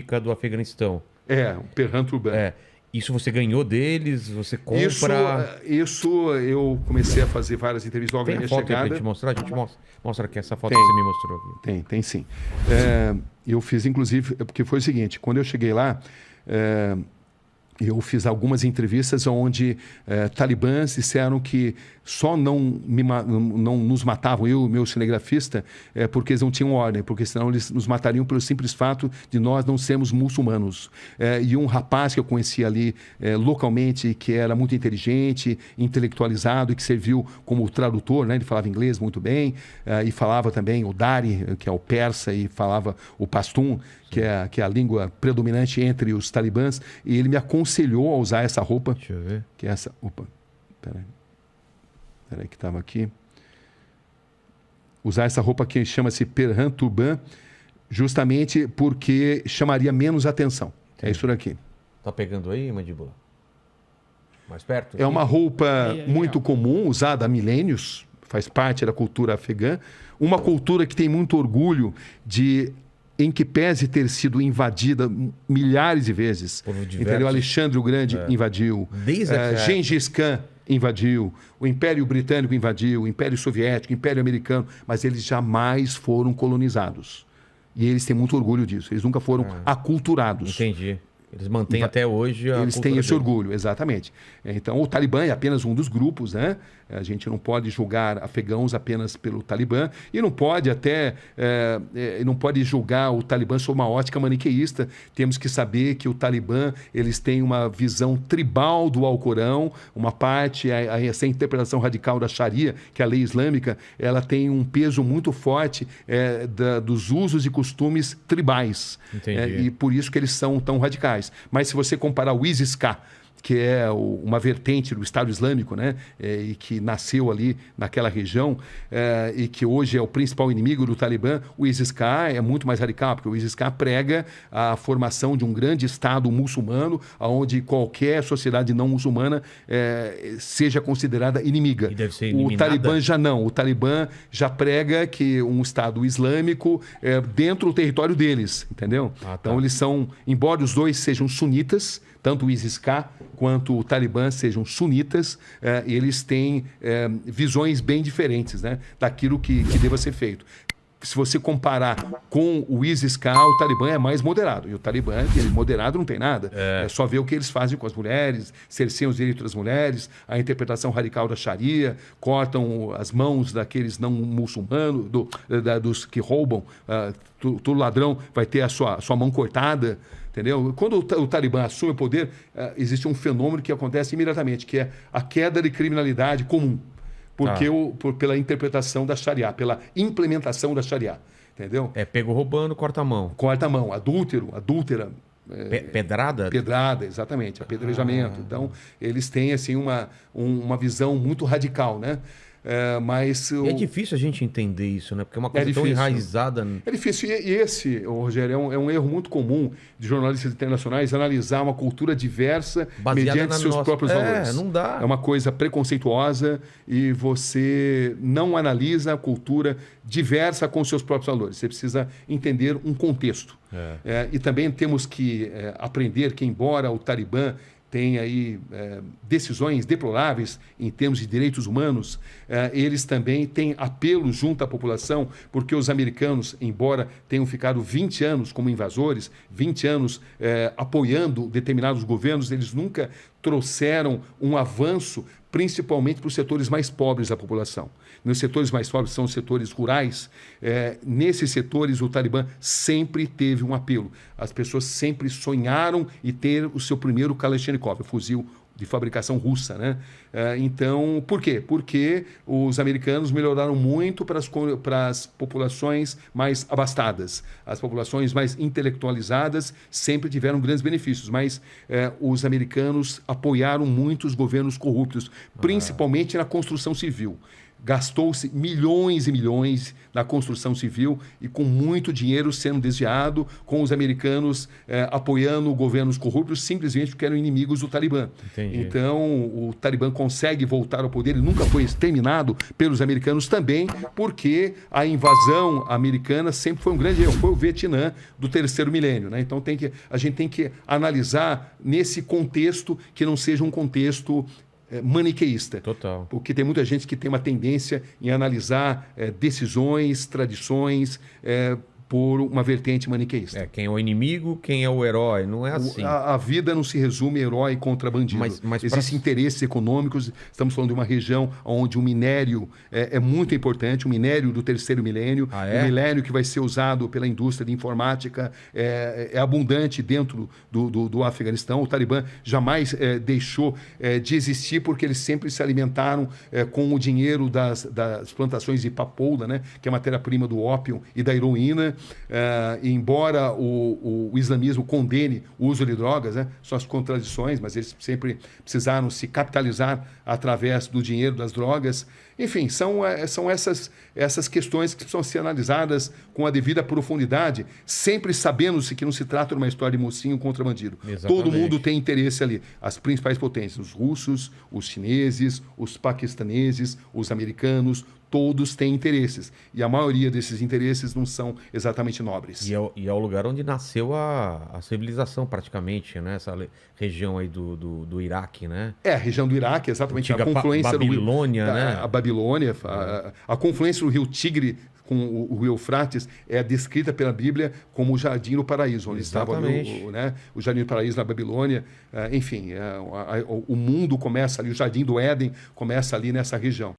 música do Afeganistão. O Perhan Turban. Isso você ganhou deles? Você compra? Isso eu comecei a fazer várias entrevistas logo na minha foto chegada. Pra gente mostrar? A gente mostra aqui essa foto que você me mostrou aqui. Tem sim. Eu fiz, inclusive, porque foi o seguinte, quando eu cheguei lá, eu fiz algumas entrevistas onde talibãs disseram que só não nos matavam, eu e o meu cinegrafista, porque eles não tinham ordem, porque senão eles nos matariam pelo simples fato de nós não sermos muçulmanos. E um rapaz que eu conheci ali localmente, que era muito inteligente, intelectualizado e que serviu como tradutor, né? Ele falava inglês muito bem, e falava também o Dari, que é o persa, e falava o pashtun, que é a língua predominante entre os talibãs, e ele me aconselhou a usar essa roupa. Deixa eu ver. Que é essa... Opa, peraí que estava aqui. Usar essa roupa que chama-se Perhan Turban, justamente porque chamaria menos atenção. Sim. É isso daqui. Tá pegando aí, mandíbula? Mais perto? É uma roupa muito comum, usada há milênios, faz parte da cultura afegã. Uma cultura que tem muito orgulho em que pese ter sido invadida milhares de vezes. Entendeu? Alexandre o Grande invadiu. Gengis Khan invadiu. O Império Britânico invadiu. O Império Soviético, o Império Americano. Mas eles jamais foram colonizados. E eles têm muito orgulho disso. Eles nunca foram aculturados. Entendi. Eles mantêm até hoje a Eles têm esse orgulho, exatamente. Então, o Talibã é apenas um dos grupos, né? A gente não pode julgar afegãos apenas pelo Talibã e não pode não pode julgar o Talibã sob uma ótica maniqueísta. Temos que saber que o Talibã, eles têm uma visão tribal do Alcorão, uma parte, essa interpretação radical da Sharia, que é a lei islâmica, ela tem um peso muito forte dos usos e costumes tribais. E por isso que eles são tão radicais. Mas se você comparar o ISIS-K, que é uma vertente do Estado Islâmico, né? E que nasceu ali naquela região, e que hoje é o principal inimigo do Talibã, o ISIS-K é muito mais radical, porque o ISIS-K prega a formação de um grande Estado muçulmano, onde qualquer sociedade não muçulmana seja considerada inimiga. E deve ser eliminada. O Talibã já não. O Talibã já prega que um Estado islâmico é dentro do território deles, entendeu? Então eles são, embora os dois sejam sunitas, tanto o ISIS-K quanto o Talibã sejam sunitas, eles têm visões bem diferentes, né, daquilo que deva ser feito. Se você comparar com o ISIS-K, o Talibã é mais moderado. E o Talibã, moderado não tem nada. É só ver o que eles fazem com as mulheres, cerceiam os direitos das mulheres, a interpretação radical da Sharia, cortam as mãos daqueles não muçulmanos, dos que roubam. Todo ladrão vai ter a sua mão cortada. Entendeu? Quando o Talibã assume o poder, existe um fenômeno que acontece imediatamente, que é a queda de criminalidade comum. Porque pela interpretação da Sharia, pela implementação da Sharia. Entendeu? Pego roubando, corta a mão. Corta a mão. Adúltera. Pedrada? Pedrada, exatamente. Apedrejamento. Então, eles têm assim, uma visão muito radical, né? Mas é difícil a gente entender isso, né? Porque é uma coisa tão enraizada. É difícil. E esse, Rogério, é um erro muito comum de jornalistas internacionais analisar uma cultura diversa mediante seus próprios valores. Não dá. É uma coisa preconceituosa e você não analisa a cultura diversa com seus próprios valores. Você precisa entender um contexto. E também temos que aprender que, embora o Talibã tem aí decisões deploráveis em termos de direitos humanos, eles também têm apelo junto à população, porque os americanos, embora tenham ficado 20 anos como invasores, 20 anos apoiando determinados governos, eles nunca trouxeram um avanço, principalmente para os setores mais pobres da população. Nos setores mais pobres são os setores rurais. Nesses setores, o Talibã sempre teve um apelo. As pessoas sempre sonharam em ter o seu primeiro Kalashnikov, fuzil de fabricação russa, né? Então, por quê? Porque os americanos melhoraram muito para as populações mais abastadas. As populações mais intelectualizadas sempre tiveram grandes benefícios, mas os americanos apoiaram muito os governos corruptos, principalmente na construção civil. gastou-se milhões e milhões na construção civil e com muito dinheiro sendo desviado, com os americanos apoiando governos corruptos simplesmente porque eram inimigos do Talibã. Entendi. Então, o Talibã consegue voltar ao poder, ele nunca foi exterminado pelos americanos também, porque a invasão americana sempre foi um grande erro, foi o Vietnã do terceiro milênio, né? Então, a gente tem que analisar nesse contexto que não seja um contexto maniqueísta. Total. Porque tem muita gente que tem uma tendência em analisar decisões, tradições, por uma vertente maniqueísta. Quem é o inimigo, quem é o herói, não é assim. A vida não se resume herói contra bandido. Mas Existem interesses econômicos, estamos falando de uma região onde o minério é muito importante, o minério do terceiro milênio, o minério que vai ser usado pela indústria de informática é abundante dentro do Afeganistão. O Talibã jamais deixou de existir porque eles sempre se alimentaram com o dinheiro das plantações de papoula, né, que é a matéria-prima do ópio e da heroína. Embora o islamismo condene o uso de drogas, né, são as contradições, mas eles sempre precisaram se capitalizar através do dinheiro das drogas. Enfim, são essas questões que precisam ser analisadas com a devida profundidade, sempre sabendo-se que não se trata de uma história de mocinho contra bandido. Exatamente. Todo mundo tem interesse ali. As principais potências, os russos, os chineses, os paquistaneses, os americanos, todos têm interesses. E a maioria desses interesses não são exatamente nobres. E é o lugar onde nasceu a civilização, praticamente, né? Essa região aí do Iraque, né? A região do Iraque, exatamente. Antiga A confluência Babilônia, do rio, né? A Babilônia, a confluência do rio Tigre com o rio Eufrates é descrita pela Bíblia como o Jardim do Paraíso, onde estava o Jardim do Paraíso na Babilônia. Enfim, o mundo começa ali, o Jardim do Éden começa ali nessa região.